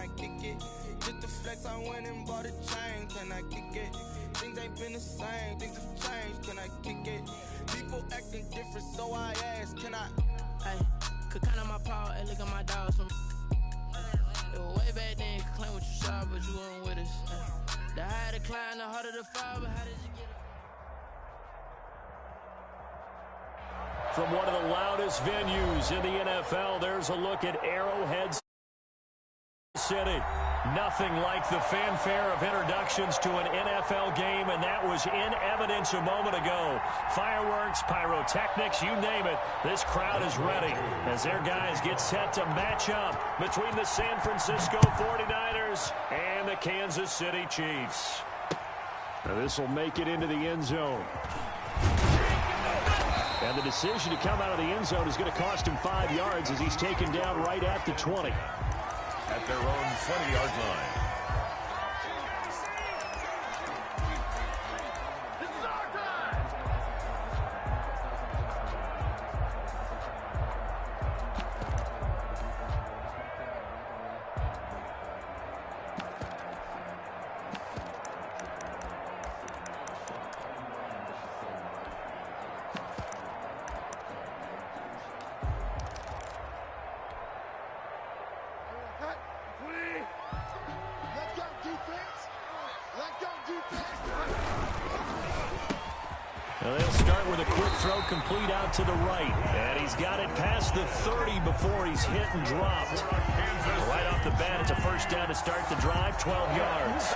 I kick it? Just the flex, I went and bought a chain, can I kick it? Things ain't been the same, things have changed, can I kick it? People acting different, so I ask, can I? Hey, could count on my power, and look at my dogs from. It was way back then, you could claim what you saw, but you weren't with us. The higher the climb, the harder the fall, but how did you get up? From one of the loudest venues in the NFL, there's a look at Arrowhead City. Nothing like the fanfare of introductions to an NFL game, and that was in evidence a moment ago. Fireworks, pyrotechnics, you name it. This crowd is ready as their guys get set to match up between the San Francisco 49ers and the Kansas City Chiefs. Now this will make it into the end zone. And the decision to come out of the end zone is going to cost him 5 yards as he's taken down right at the 20. At their own 20-yard line. They'll start with a quick throw complete out to the right. And he's got it past the 30 before he's hit and dropped. Right off the bat, it's a first down to start the drive, 12 yards.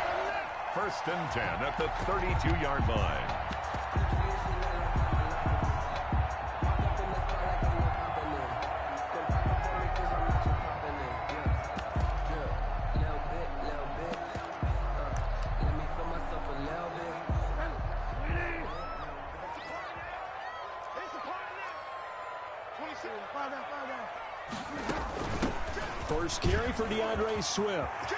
First and 10 at the 32-yard line. First carry for Swift.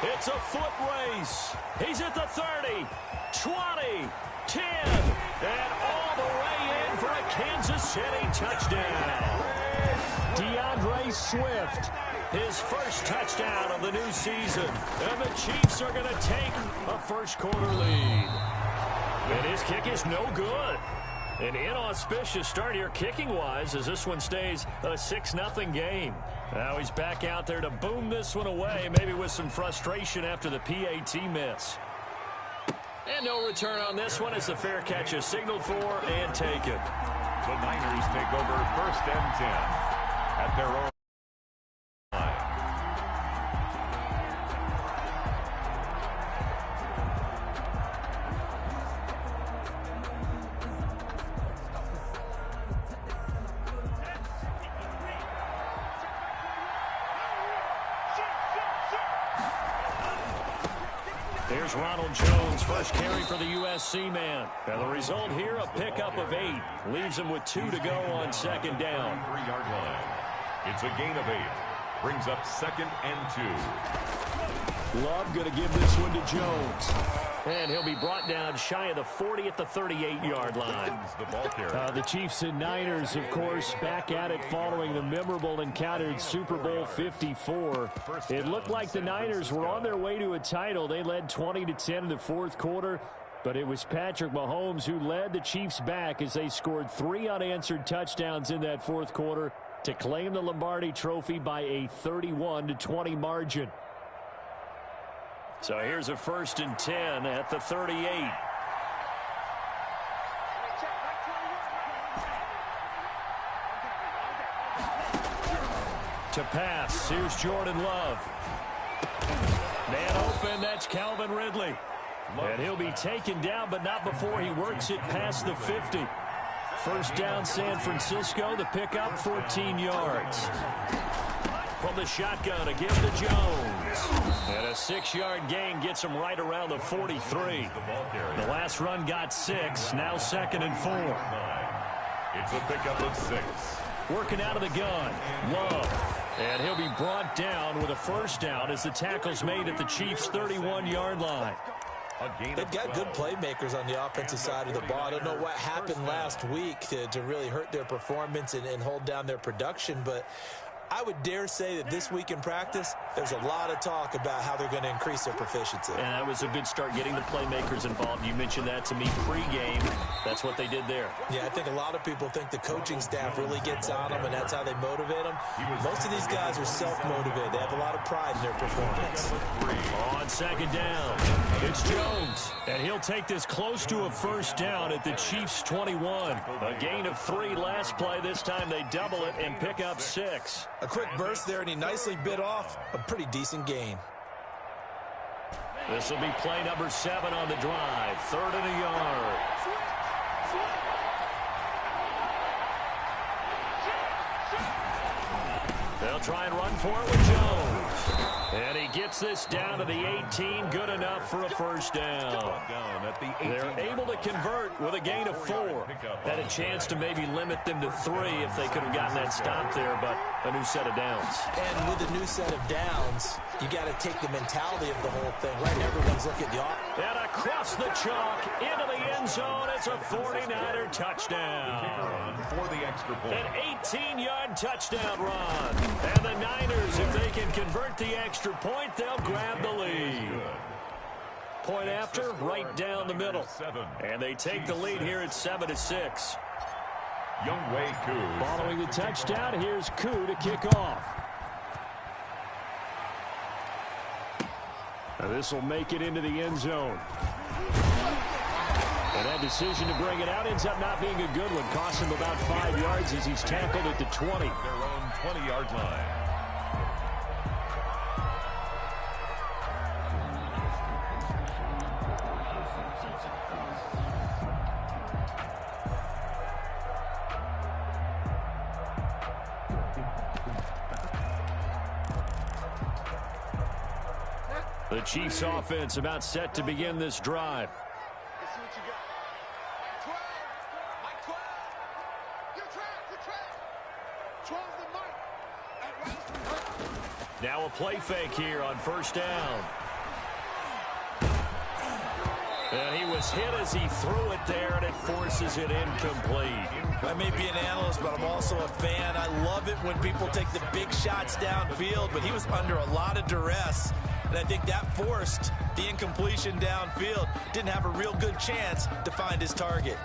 It's a foot race. He's at the 30, 20, 10, and all the way in for a Kansas City touchdown. Swift, his first touchdown of the new season. And the Chiefs are going to take a first quarter lead. And his kick is no good. An inauspicious start here kicking-wise as this one stays a 6-0 game. Now he's back out there to boom this one away, maybe with some frustration after the PAT miss. And no return on this one as the fair catch is signaled for and taken. The Niners take over first and 10 at their own line. Here's Ronald Jones, first carry for the USC man. And the result here, a pickup of 8. Leaves him with 2 to go on second down. 3-yard line. It's a gain of 8. Brings up second and 2. Love going to give this one to Jones. And he'll be brought down shy of the 40 at the 38-yard line. The Chiefs and Niners, of course, back at it following the memorable encounter in Super Bowl 54. It looked like the Niners were on their way to a title. They led 20-10 in the fourth quarter. But it was Patrick Mahomes who led the Chiefs back as they scored 3 unanswered touchdowns in that fourth quarter to claim the Lombardi Trophy by a 31-20 margin. So here's a first and 10 at the 38. To pass, here's Jordan Love. Man open, that's Calvin Ridley. And he'll be taken down, but not before he works it past the 50. First down, San Francisco, the pickup, 14 yards. From the shotgun to give to Jones. And a 6-yard gain gets him right around the 43. The last run got 6, now second and 4. It's a pickup of 6. Working out of the gun, Love. And he'll be brought down with a first down as the tackle's made at the Chiefs' 31-yard line. They've got good playmakers on the offensive side of the ball. I don't know what happened last week to really hurt their performance and hold down their production, but I would dare say that this week in practice, there's a lot of talk about how they're going to increase their proficiency. And that was a good start getting the playmakers involved. You mentioned that to me pregame. That's what they did there. Yeah, I think a lot of people think the coaching staff really gets on them, and that's how they motivate them. Most of these guys are self-motivated. They have a lot of pride in their performance. On second down, it's Jones. And he'll take this close to a first down at the Chiefs' 21. A gain of 3 last play. This time they double it and pick up 6. A quick burst there, and he nicely bit off a pretty decent gain. This will be play number 7 on the drive. 3rd and a yard. They'll try and run for it with Jones. And he gets this down to the 18. Good enough for a first down. They're able to convert with a gain of 4. Had a chance to maybe limit them to 3 if they could have gotten that stop there, but a new set of downs. And with a new set of downs, you got to take the mentality of the whole thing. Right, everyone's looking at the offense. And across the chalk, into the end zone, it's a 49er touchdown. For the extra point. An 18-yard touchdown run. And the Niners, if they can convert the extra point, they'll grab the lead. Point after, right down the middle. And they take the lead here at 7-6. Younghoe Koo. Following the touchdown, here's Koo to kick off. And this will make it into the end zone. And that decision to bring it out ends up not being a good one. Cost him about 5 yards as he's tackled at the 20. Their own 20-yard line. The Chiefs offense about set to begin this drive. Now a play fake here on first down. And he was hit as he threw it there, and it forces it incomplete. I may be an analyst, but I'm also a fan. I love it when people take the big shots downfield, but he was under a lot of duress, and I think that forced the incompletion downfield. Didn't have a real good chance to find his target.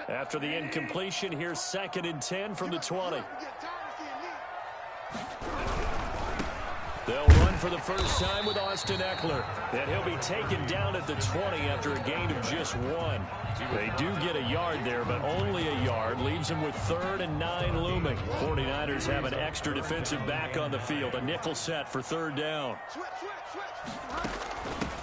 After the incompletion, here's 2nd and 10 from the 20. They'll run for the first time with Austin Eckler. And he'll be taken down at the 20 after a gain of just 1. They do get a yard there, but only a yard. Leaves them with 3rd and 9 looming. 49ers have an extra defensive back on the field. A nickel set for 3rd down.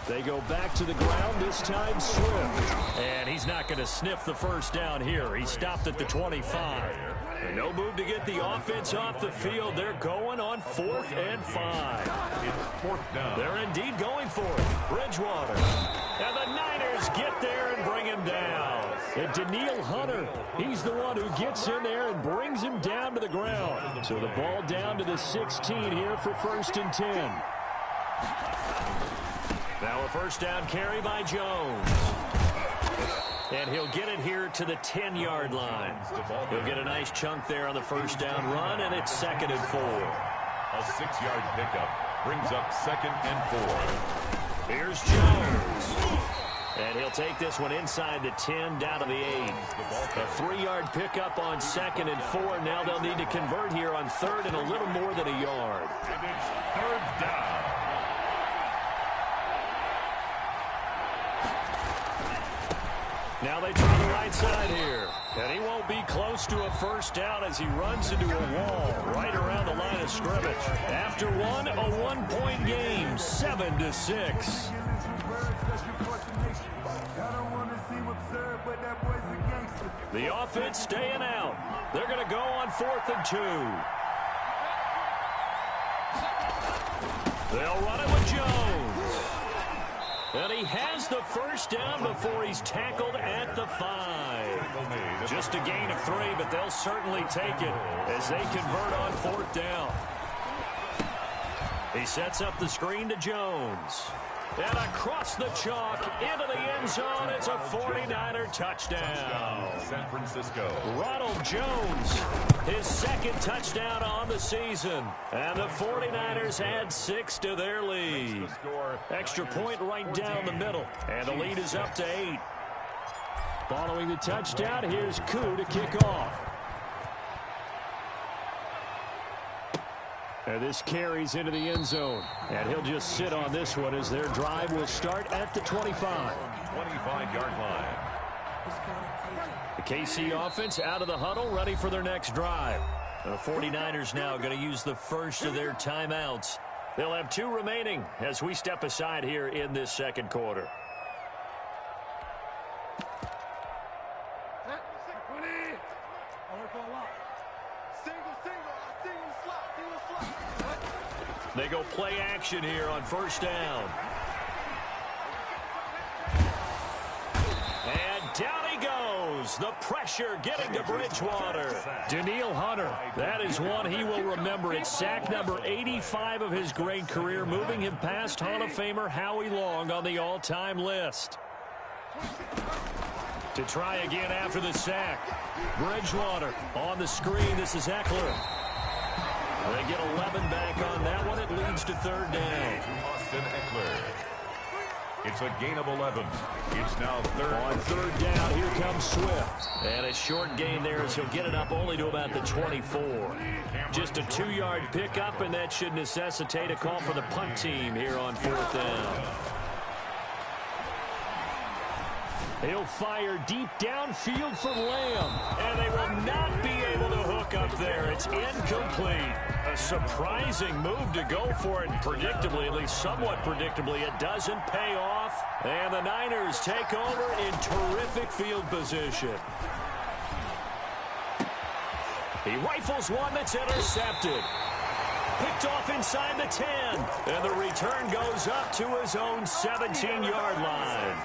They go back to the ground, this time Swift. And he's not going to sniff the first down here. He stopped at the 25. And no move to get the offense off the field. They're going on 4th and 5. It's 4th down. They're indeed going for it. Bridgewater. And the Niners get there and bring him down. And Daniil Hunter, he's the one who gets in there and brings him down to the ground. So the ball down to the 16 here for 1st and 10. Now a first down carry by Jones. And he'll get it here to the 10-yard line. He'll get a nice chunk there on the first down run, and it's 2nd and 4. A 6-yard pickup brings up 2nd and 4. Here's Jones. And he'll take this one inside the 10, down to the 8. A 3-yard pickup on 2nd and 4. Now they'll need to convert here on 3rd and a little more than a yard. And it's 3rd down. Now they try the right side here. And he won't be close to a first down as he runs into a wall right around the line of scrimmage. After one, a 1-point game, 7-6. The offense staying out. They're going to go on 4th and 2. They'll run it with Jones. And he has the first down before he's tackled at the 5. Just a gain of 3, but they'll certainly take it as they convert on 4th down. He sets up the screen to Jones. And across the chalk into the end zone, it's a 49er touchdown. San Francisco. Ronald Jones, his 2nd touchdown on the season. And the 49ers add 6 to their lead. Extra point right down the middle. And the lead is up to 8. Following the touchdown, here's Koo to kick off. And this carries into the end zone. And he'll just sit on this one as their drive will start at the 25. 25-yard line. The KC offense out of the huddle, ready for their next drive. The 49ers now going to use the first of their timeouts. They'll have 2 remaining as we step aside here in this 2nd quarter. They go play action here on 1st down. And down he goes. The pressure getting to Bridgewater. Danielle Hunter, that is one he will remember. It's sack number 85 of his great career, moving him past Hall of Famer Howie Long on the all-time list. To try again after the sack. Bridgewater on the screen. This is Eckler. They get 11 back on that one. It leads to 3rd down. Austin Eckler. It's a gain of 11. It's now 3rd. On 3rd down, here comes Swift. And a short gain there as he'll get it up only to about the 24. Just a 2-yard pickup, and that should necessitate a call for the punt team here on 4th down. He'll fire deep downfield for Lamb, and they will not be able to hook up there. It's incomplete. A surprising move to go for it, and predictably, at least somewhat predictably, it doesn't pay off. And the Niners take over in terrific field position. He rifles one that's intercepted. Picked off inside the 10, and the return goes up to his own 17-yard line.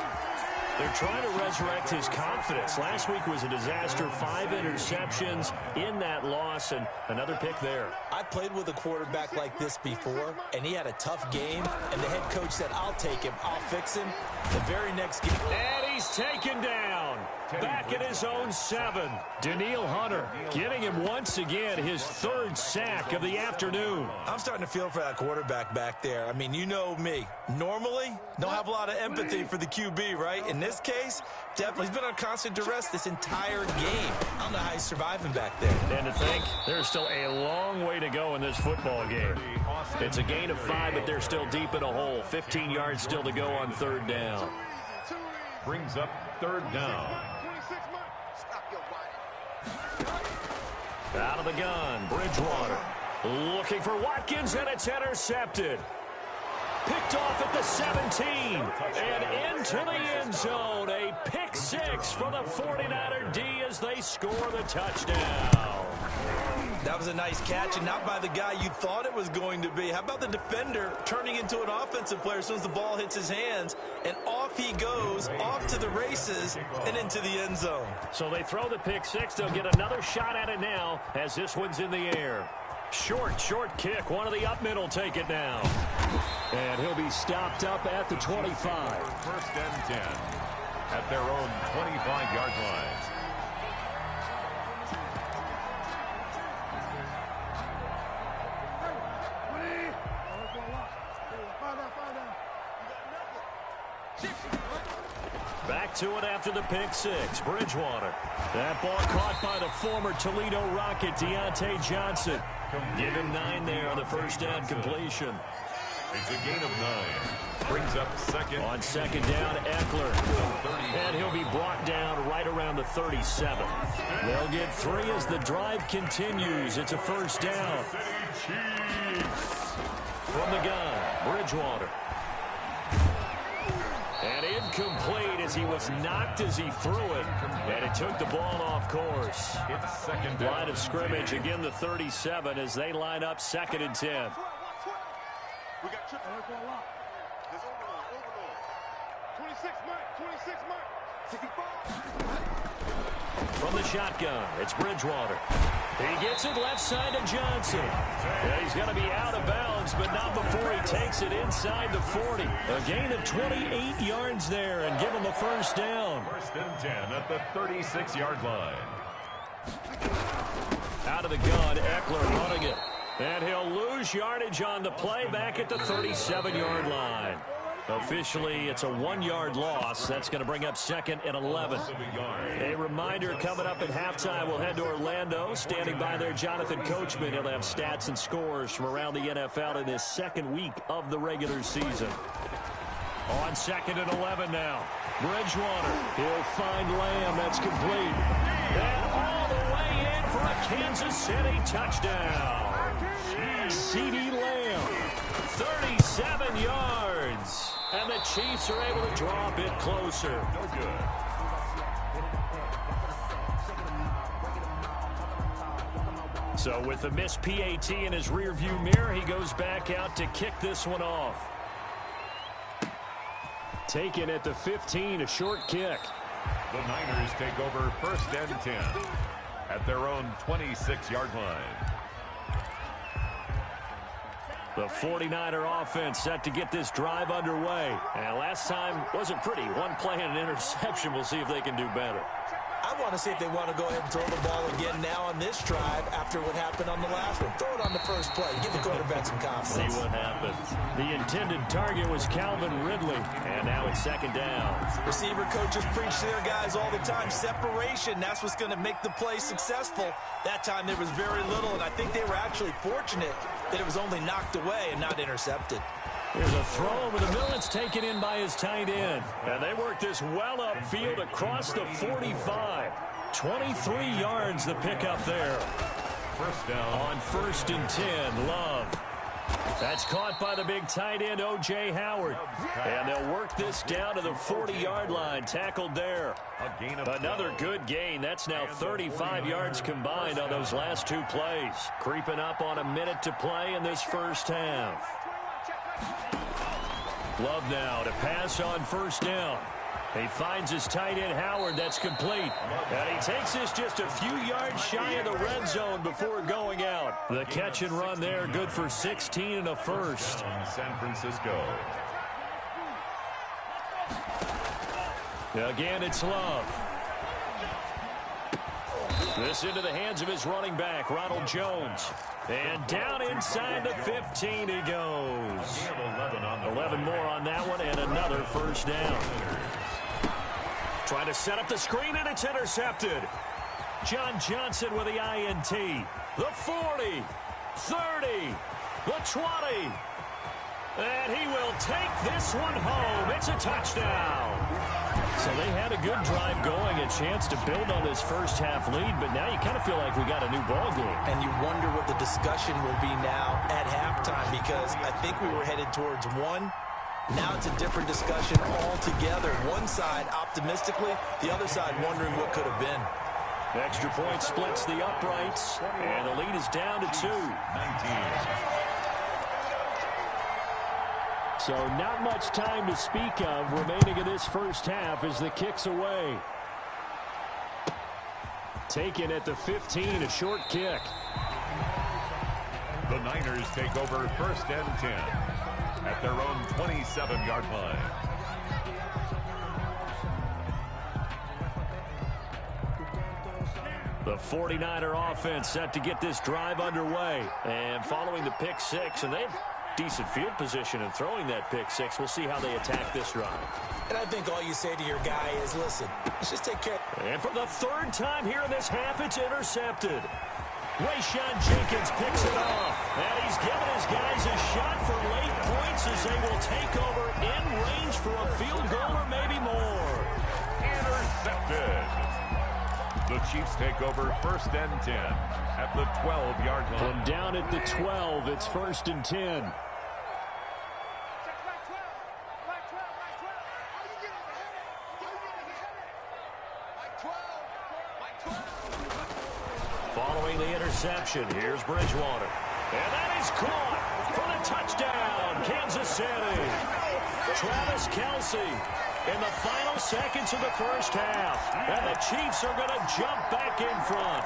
They're trying to resurrect his confidence. Last week was a disaster. 5 interceptions in that loss, and another pick there. I played with a quarterback like this before, and he had a tough game, and the head coach said, I'll take him, I'll fix him. The very next game. And he's taken down. Back at his own 7. Danielle Hunter getting him once again his 3rd sack of the afternoon. I'm starting to feel for that quarterback back there. I mean, you know me. Normally, don't have a lot of empathy for the QB, right? In this case, definitely. He's been on constant duress this entire game. I don't know how he's surviving back there. And to think, there's still a long way to go in this football game. It's a gain of 5, but they're still deep in a hole. 15 yards still to go on 3rd down. Brings up 3rd down. Out of the gun, Bridgewater. Looking for Watkins, and it's intercepted. Picked off at the 17. And into the end zone. A pick 6 for the 49er D as they score the touchdown. That was a nice catch, and not by the guy you thought it was going to be. How about the defender turning into an offensive player as soon as the ball hits his hands, and off he goes, off to the races, and into the end zone. So they throw the pick 6. They'll get another shot at it now as this one's in the air. Short kick. One of the up middle take it down. And he'll be stopped up at the 25. 1st and 10 at their own 25-yard line. back to it after the pick six. Bridgewater. That ball caught by the former Toledo Rocket, Deontay Johnson. Give him 9 there on the first down completion. It's a gain of 9. Brings up second. On second down, Eckler. And he'll be brought down right around the 37. They'll get 3 as the drive continues. It's a first down. From the gun, Bridgewater. And incomplete as he was knocked as he threw it. And it took the ball off course. It's second down. Line of scrimmage, again the 37 as they line up 2nd and 10. We got triple. There's overload. 26 mark. 65. From the shotgun, it's Bridgewater. He gets it left side to Johnson. Yeah, he's going to be out of bounds, but not before he takes it inside the 40. A gain of 28 yards there and give him a first down. 1st and 10 at the 36-yard line. Out of the gun, Eckler running it. And he'll lose yardage on the play back at the 37-yard line. Officially, it's a 1-yard loss. That's going to bring up 2nd and 11. A reminder, coming up at halftime, we'll head to Orlando. Standing by there, Jonathan Coachman. He'll have stats and scores from around the NFL in his 2nd week of the regular season. On 2nd and 11 now. Bridgewater. He'll find Lamb. That's complete. And all the way in for a Kansas City touchdown. CeeDee Lamb. 37 yards. And the Chiefs are able to draw a bit closer. No good. So with the missed PAT in his rearview mirror, he goes back out to kick this one off. Taken at the 15, a short kick. The Niners take over 1st and 10 at their own 26-yard line. The 49er offense set to get this drive underway. And last time wasn't pretty. 1 play and an interception. We'll see if they can do better. I want to see if they want to go ahead and throw the ball again now on this drive after what happened on the last one. Throw it on the first play. Give the quarterback some confidence. See what happens. The intended target was Calvin Ridley. And now it's 2nd down. Receiver coaches preach to their guys all the time. Separation, that's what's going to make the play successful. That time there was very little, and I think they were actually fortunate that it was only knocked away and not intercepted. Here's a throw over the middle. It's taken in by his tight end. And they work this well upfield across the 45. 23 yards the pickup there. First down. On 1st and 10, Love. That's caught by the big tight end, O.J. Howard. And they'll work this down to the 40-yard line. Tackled there. A gain of Another good gain. That's now 35 yards combined on those last 2 plays. Creeping up on a minute to play in this first half. Love now to pass on 1st down. He finds his tight end, Howard. That's complete. And he takes this just a few yards shy of the red zone before going out. The catch and run there, good for 16 and a first. San Francisco. Again, it's Love. This into the hands of his running back, Ronald Jones. And down inside the 15 he goes. 11 more on that one, and another first down. Trying to set up the screen, and it's intercepted. John Johnson with the INT. The 40, 30, the 20. And he will take this one home. It's a touchdown. So they had a good drive going, a chance to build on this first half lead, but now you kind of feel like we got a new ball game. And you wonder what the discussion will be now at halftime, because I think we were headed towards 1. Now it's a different discussion altogether. One side optimistically, the other side wondering what could have been. Extra point splits the uprights, and the lead is down to 2. 19. So not much time to speak of remaining in this first half as the kick's away. Taken at the 15, a short kick. The Niners take over 1st and 10 at their own 27-yard line. The 49er offense set to get this drive underway. And following the pick 6, and they've decent field position and throwing that pick six. We'll see how they attack this drive. And I think all you say to your guy is, listen, let's just take care. And for the third time here in this half, it's intercepted. Rayshawn Jenkins picks it off. And he's given his guys a shot for late points as they will take over in range for a field goal or maybe more. Intercepted. The Chiefs take over first and 10 at the 12-yard line. From down at the 12, it's first and 10. Following the interception, here's Bridgewater. And that is caught for the touchdown, Kansas City. Travis Kelce in the final seconds of the first half. And the Chiefs are going to jump back in front.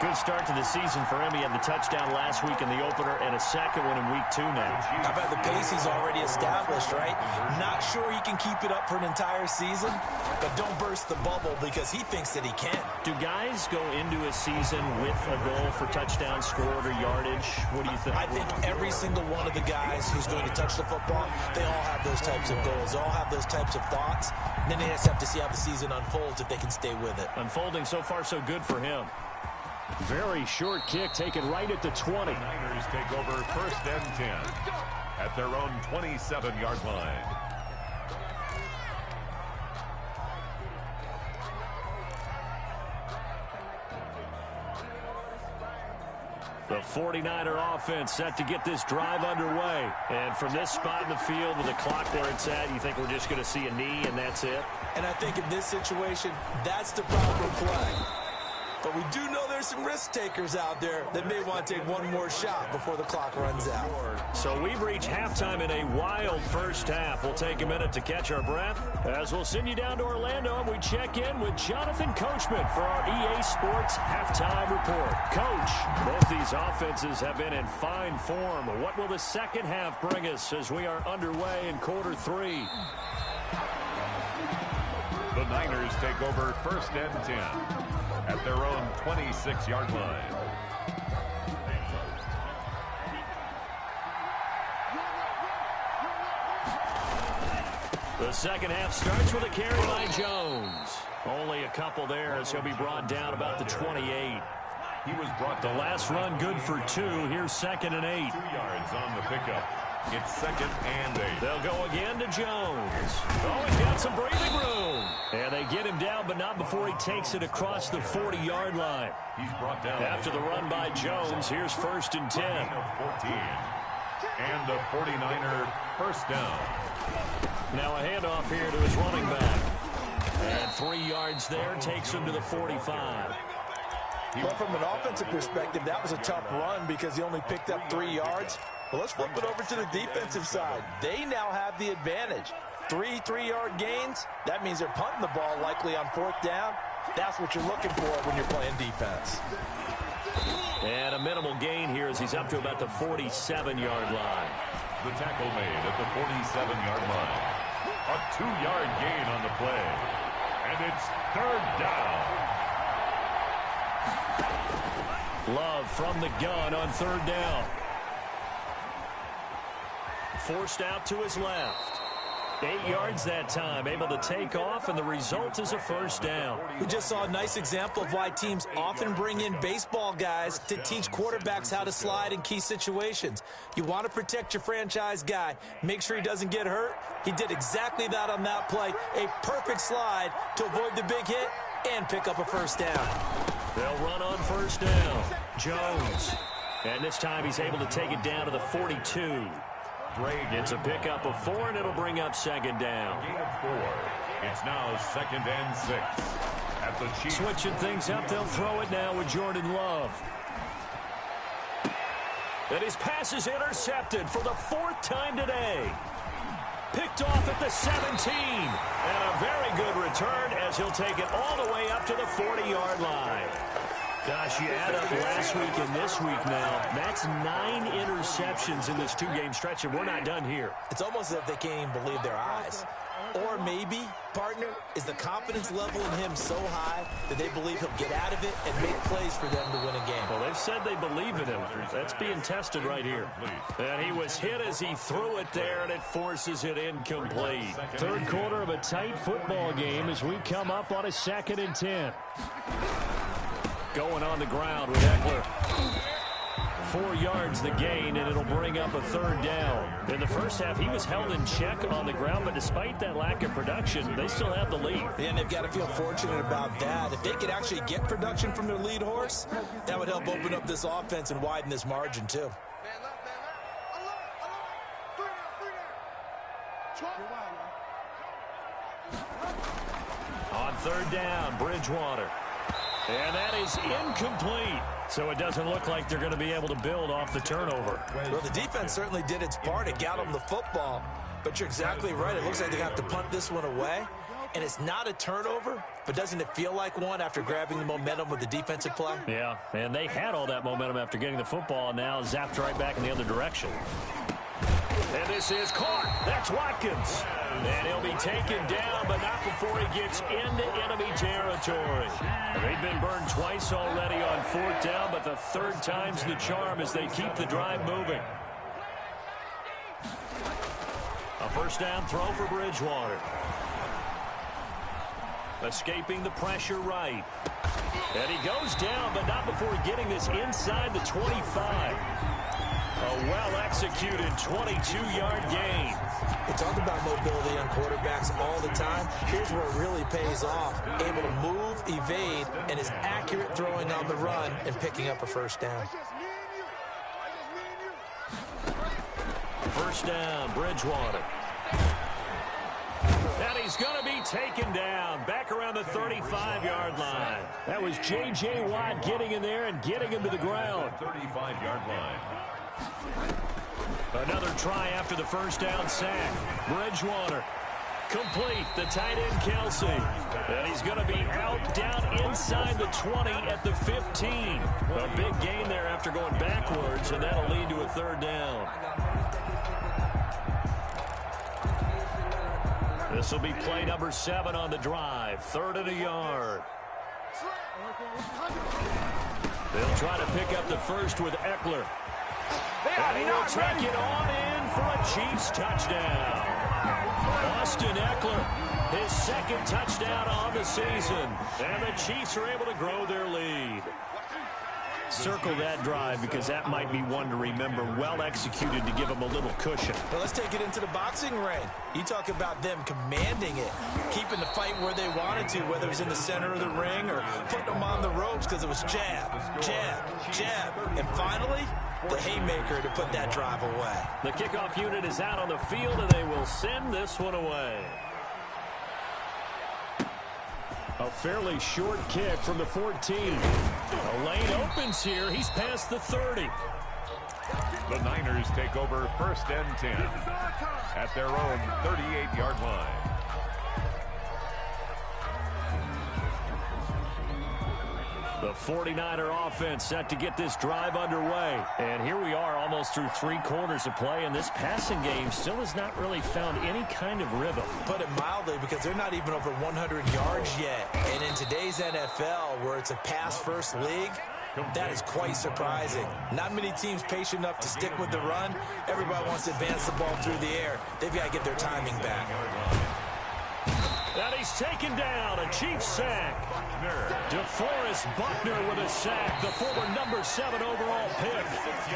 Good start to the season for him. He had the touchdown last week in the opener and a second one in week 2 now. How about the pace he's already established, right? Not sure he can keep it up for an entire season, but don't burst the bubble because he thinks that he can. Do guys go into a season with a goal for touchdown scored or yardage? What do you think? I think every single one of the guys who's going to touch the football, they all have those types of goals. They all have those types of thoughts. And then they just have to see how the season unfolds if they can stay with it. Unfolding so far so good for him. Very short kick taken right at the 20. Niners take over first and 10 at their own 27-yard line. The 49er offense set to get this drive underway. And from this spot in the field with the clock where it's at, you think we're just going to see a knee and that's it? And I think in this situation, that's the proper play. But we do know there's some risk takers out there that may want to take one more shot before the clock runs out. So we've reached halftime in a wild first half. We'll take a minute to catch our breath as we'll send you down to Orlando and we check in with Jonathan Coachman for our EA Sports Halftime Report. Coach, both these offenses have been in fine form. What will the second half bring us as we are underway in quarter 3? The Niners take over first and 10 at their own 26-yard line. The second half starts with a carry by Jones. Only a couple there as he'll be brought down about the 28. He was brought The down. last run good for 2. Here's second and 8. 2 yards on the pickup. It's second and 8. They'll go again to Jones. Oh, he's got some breathing room. And they get him down, but not before he takes it across the 40-yard line. He's brought down. After the run by Jones, here's first and 10. 14. And the 49er first down. Now a handoff here to his running back. And 3 yards there takes him to the 45. Well, from an offensive perspective, that was a tough run because he only picked up 3 yards. Well, let's flip it over to the defensive side. They now have the advantage. 3 3-yard gains. That means they're punting the ball likely on 4th down. That's what you're looking for when you're playing defense. And a minimal gain here as he's up to about the 47-yard line. The tackle made at the 47-yard line. A 2-yard gain on the play. And it's third down. Love from the gun on third down. Forced out to his left. 8 yards that time, able to take off, and the result is a first down. We just saw a nice example of why teams often bring in baseball guys to teach quarterbacks how to slide in key situations. You want to protect your franchise guy. Make sure he doesn't get hurt. He did exactly that on that play. A perfect slide to avoid the big hit and pick up a first down. They'll run on first down. Jones. And this time he's able to take it down to the 42. It's a pickup of 4, and it'll bring up second down. Gain of 4. It's now second and 6 at the Chiefs. Switching things up, they'll throw it now with Jordan Love. And his pass is intercepted for the 4th time today. Picked off at the 17. And a very good return as he'll take it all the way up to the 40-yard line. Gosh, you add up last week and this week now. That's 9 interceptions in this 2-game stretch, and we're not done here. It's almost as if they can't even believe their eyes. Or maybe, partner, is the confidence level in him so high that they believe he'll get out of it and make plays for them to win a game. Well, they've said they believe in him. That's being tested right here. And he was hit as he threw it there, and it forces it incomplete. Third quarter of a tight football game as we come up on a 2nd and 10. Going on the ground with Eckler. 4 yards the gain, and it'll bring up a 3rd down. In the first half, he was held in check on the ground, but despite that lack of production, they still have the lead. And they've got to feel fortunate about that. If they could actually get production from their lead horse, that would help open up this offense and widen this margin, too. On 3rd down, Bridgewater. And that is incomplete. So it doesn't look like they're going to be able to build off the turnover. Well, the defense certainly did its part. It got them the football. But you're exactly right. It looks like they're going to have to punt this one away. And it's not a turnover, but doesn't it feel like one after grabbing the momentum with the defensive play? Yeah, and they had all that momentum after getting the football, and now zapped right back in the other direction. And this is caught. That's Watkins. And he'll be taken down, but not before he gets into enemy territory. They've been burned twice already on 4th down, but the 3rd time's the charm as they keep the drive moving. A 1st down throw for Bridgewater. Escaping the pressure right. And he goes down, but not before getting this inside the 25. A well-executed 22-yard gain. We talk about mobility on quarterbacks all the time. Here's where it really pays off. Able to move, evade, and is accurate throwing on the run and picking up a 1st down. 1st down, Bridgewater. And he's going to be taken down back around the 35-yard line. That was J.J. Watt getting in there and getting him to the ground. 35-yard line. Another try after the 1st down sack. Bridgewater. Complete. The tight end, Kelsey. And he's going to be out down inside the 20 at the 15. A big gain there after going backwards, and that'll lead to a 3rd down. This will be play number 7 on the drive. 3rd and a yard. They'll try to pick up the first with Eckler. And he will take it on in for a Chiefs touchdown. Austin Eckler, his 2nd touchdown on the season. And the Chiefs are able to grow their lead. Circle that drive because that might be one to remember. Well executed to give them a little cushion. Well, let's take it into the boxing ring. You talk about them commanding it, keeping the fight where they wanted to, whether it was in the center of the ring or putting them on the ropes because it was jab, jab, jab. And finally, the haymaker to put that drive away. The kickoff unit is out on the field, and they will send this one away. A fairly short kick from the 14. A lane opens here. He's past the 30. The Niners take over 1st and 10 at their own 38-yard line. The 49er offense set to get this drive underway. And here we are almost through 3 quarters of play, and this passing game still has not really found any kind of rhythm. Put it mildly, because they're not even over 100 yards yet. And in today's NFL, where it's a pass-first league, that is quite surprising. Not many teams patient enough to stick with the run. Everybody wants to advance the ball through the air. They've got to get their timing back. And he's taken down. A Chiefs sack. DeForest Buckner with a sack, the former number 7 overall pick.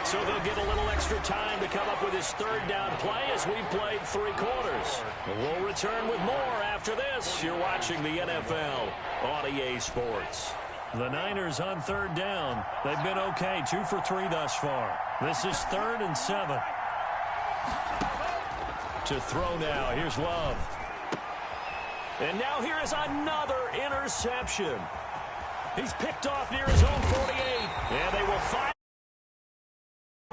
So they'll get a little extra time to come up with his 3rd down play as we've played 3 quarters. We'll return with more after this. You're watching the NFL on EA Sports. The Niners on 3rd down. They've been okay, 2 for 3 thus far. This is 3rd and 7. To throw now. Here's Love. And now here is another interception. He's picked off near his own 48. And they will find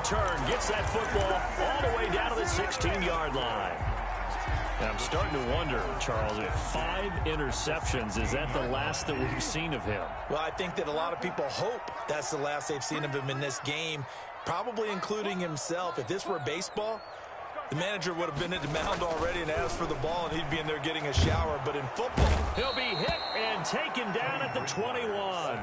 turn. Gets that football all the way down to the 16-yard line. I'm starting to wonder, Charles, if 5 interceptions, is that the last that we've seen of him? Well, I think that a lot of people hope that's the last they've seen of him in this game, probably including himself. If this were baseball, the manager would have been at the mound already and asked for the ball, and he'd be in there getting a shower. But in football, he'll be hit and taken down at the 21.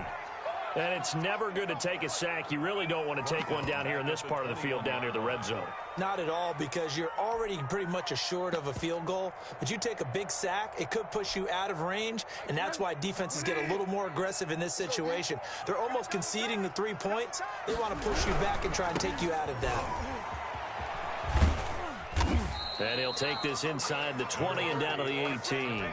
And it's never good to take a sack. You really don't want to take one down here in this part of the field down near the red zone. Not at all, because you're already pretty much assured of a field goal. But you take a big sack, it could push you out of range, and that's why defenses get a little more aggressive in this situation. They're almost conceding the 3 points. They want to push you back and try and take you out of that. And he'll take this inside the 20 and down to the 18.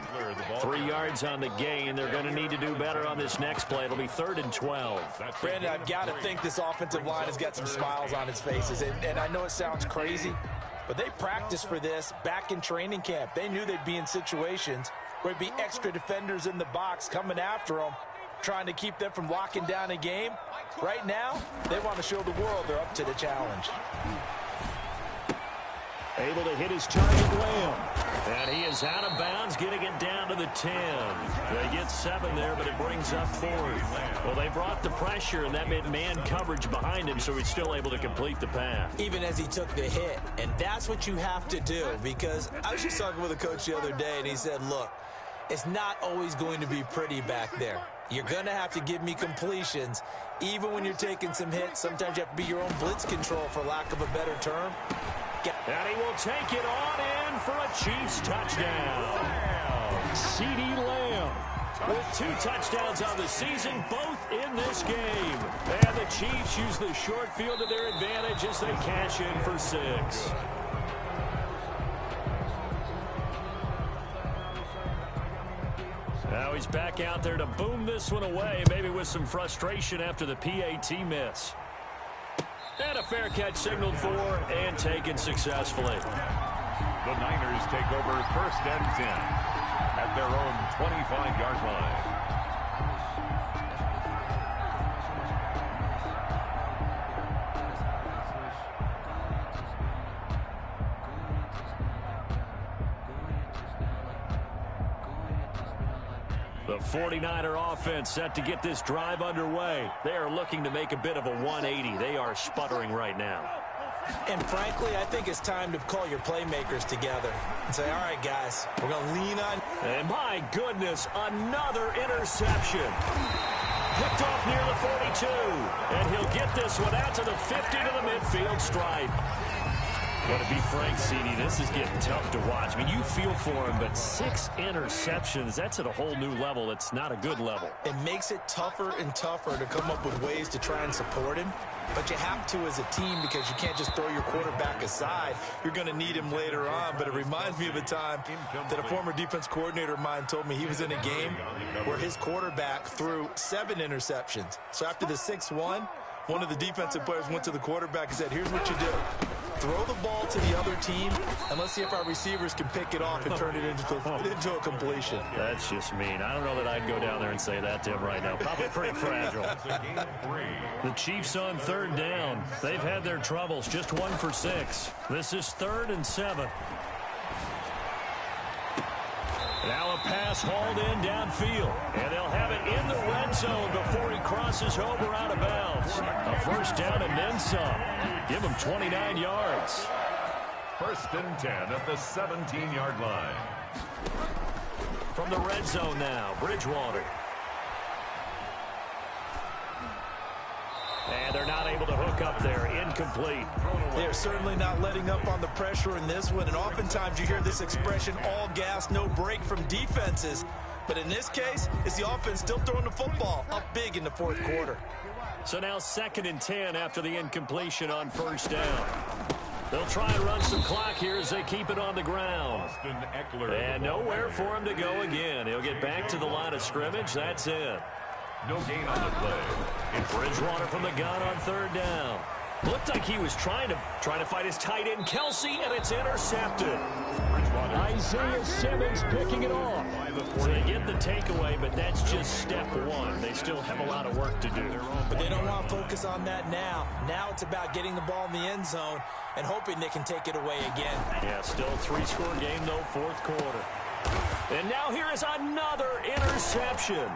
3 yards on the gain. They're going to need to do better on this next play. It'll be 3rd and 12. Brandon, I've got to think this offensive line has got some smiles on its faces. And I know it sounds crazy, but they practiced for this back in training camp. They knew they'd be in situations where there'd be extra defenders in the box coming after them, trying to keep them from locking down a game. Right now, they want to show the world they're up to the challenge. Able to hit his target, Lamb. And he is out of bounds, getting it down to the 10. They get 7 there, but it brings up 4th. Well, they brought the pressure, and that made man coverage behind him, so he's still able to complete the pass. Even as he took the hit. And that's what you have to do, because I was just talking with a coach the other day, and he said, look, it's not always going to be pretty back there. You're going to have to give me completions. Even when you're taking some hits, sometimes you have to be your own blitz control, for lack of a better term. And he will take it on in for a Chiefs touchdown. CeeDee Lamb with 2 touchdowns on the season, both in this game. And the Chiefs use the short field to their advantage as they cash in for 6. Now he's back out there to boom this one away, maybe with some frustration after the PAT miss. And a fair catch signaled for and taken successfully. The Niners take over 1st and 10 at their own 25-yard line. The 49er offense set to get this drive underway. They are looking to make a bit of a 180. They are sputtering right now. And frankly, I think it's time to call your playmakers together and say, all right, guys, we're going to lean on. And my goodness, another interception. Picked off near the 42. And he'll get this one out to the 50 to the midfield stripe. But to be frank, CeeDee, this is getting tough to watch. I mean, you feel for him, but 6 interceptions, that's at a whole new level. It's not a good level. It makes it tougher and tougher to come up with ways to try and support him. But you have to as a team, because you can't just throw your quarterback aside. You're going to need him later on. But it reminds me of a time that a former defense coordinator of mine told me he was in a game where his quarterback threw 7 interceptions. So after the 6-1, one of the defensive players went to the quarterback and said, here's what you do. Throw the ball to the other team, and let's see if our receivers can pick it off and turn it into a completion. That's just mean. I don't know that I'd go down there and say that to him right now. Probably pretty fragile. The Chiefs on 3rd down. They've had their troubles. Just 1 for 6. This is 3rd and 7. Now a pass hauled in downfield. And they'll have it in the red zone before he crosses over out of bounds. A 1st down and then some. Give him 29 yards. 1st and 10 at the 17-yard line. From the red zone now, Bridgewater. And they're not able to hook up there. Incomplete. They're certainly not letting up on the pressure in this one. And oftentimes you hear this expression, all gas, no break from defenses. But in this case, it's the offense still throwing the football up big in the 4th quarter. So now 2nd and 10 after the incompletion on 1st down. They'll try and run some clock here as they keep it on the ground. And nowhere for him to go again. He'll get back to the line of scrimmage. That's it. No gain on the play. It's Bridgewater from the gun on 3rd down. Looked like he was trying to fight his tight end, Kelsey, and it's intercepted. Isaiah Simmons picking it off. So they get the takeaway, but that's just step 1. They still have a lot of work to do. But they don't want to focus on that now. Now it's about getting the ball in the end zone and hoping they can take it away again. Yeah, still a 3-score game, though, 4th quarter. And now here is another interception.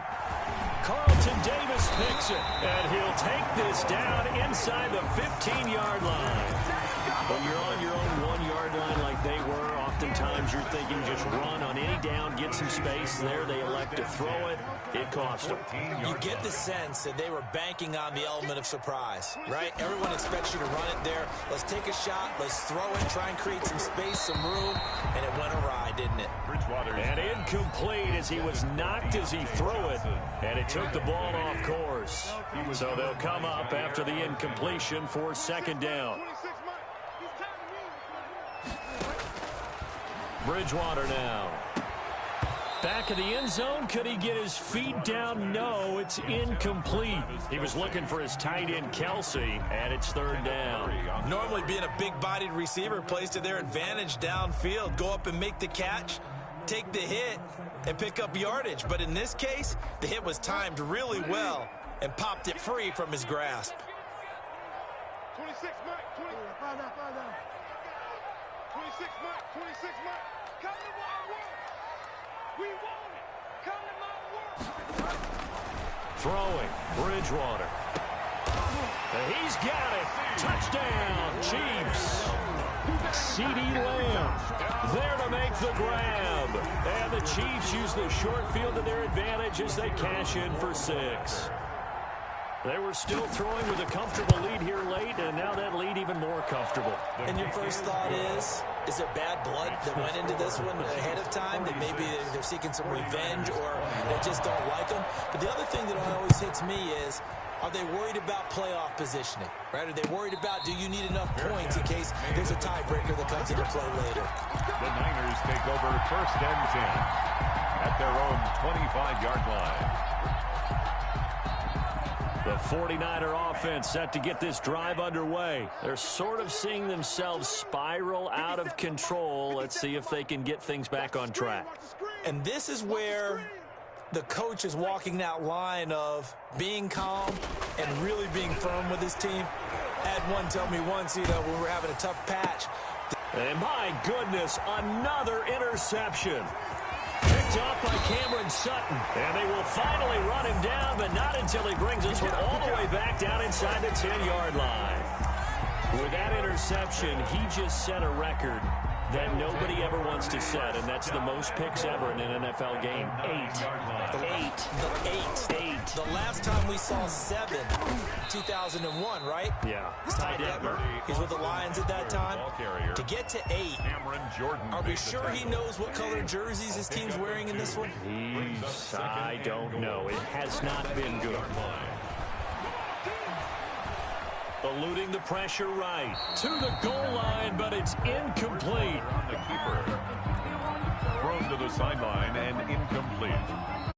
Carlton Davis picks it, and he'll take this down inside the 15-yard line. When you're on your own 1-yard line like they were, oftentimes you're thinking just run on any down, get some space. There they elect to throw it. It cost them. You get the sense that they were banking on the element of surprise, right? Everyone expects you to run it there. Let's take a shot. Let's throw it. Try and create some space, some room. And it went awry, didn't it? And incomplete as he was knocked as he threw it. And it took the ball off course. So they'll come up after the incompletion for second down. Bridgewater now. Back of the end zone. Could he get his feet down? No, it's incomplete. He was looking for his tight end, Kelsey, and it's third down. Normally being a big-bodied receiver plays to their advantage downfield. Go up and make the catch, take the hit, and pick up yardage. But in this case, the hit was timed really well and popped it free from his grasp. 26, Mike. 20. 26, Mike. 26, Mike. Come to my work. We want it. Come to my work. Throwing, Bridgewater. And he's got it. Touchdown, Chiefs. CeeDee Lamb there to make the grab. And the Chiefs use the short field to their advantage as they cash in for 6. They were still throwing with a comfortable lead here late, and now that lead even more comfortable. And your first thought is there bad blood that went into this one ahead of time? That maybe they're seeking some revenge or they just don't like them? But the other thing that always hits me is, are they worried about playoff positioning? Right? Are they worried about, do you need enough points in case there's a tiebreaker that comes into play later? The Niners take over first and 10 at their own 25-yard line. The 49er offense set to get this drive underway. They're sort of seeing themselves spiral out of control. Let's see if they can get things back on track. And this is where the coach is walking that line of being calm and really being firm with his team. I had one tell me once, when we were having a tough patch. And my goodness, another interception. Picked off by Cameron Sutton. And they will finally run him down, but not until he brings this one all the way back down inside the 10-yard line. With that interception, he just set a record that nobody ever wants to set, and that's the most picks ever in an NFL game. 8. The last time we saw 7, 2001, right? Yeah. Ty Detmer. He's with the Lions at that time. To get to 8, are we sure he knows what color jerseys his team's wearing in this one? I don't know. It has not been good. Eluding the pressure right to the goal line, but it's incomplete. The keeper thrown to the sideline and incomplete.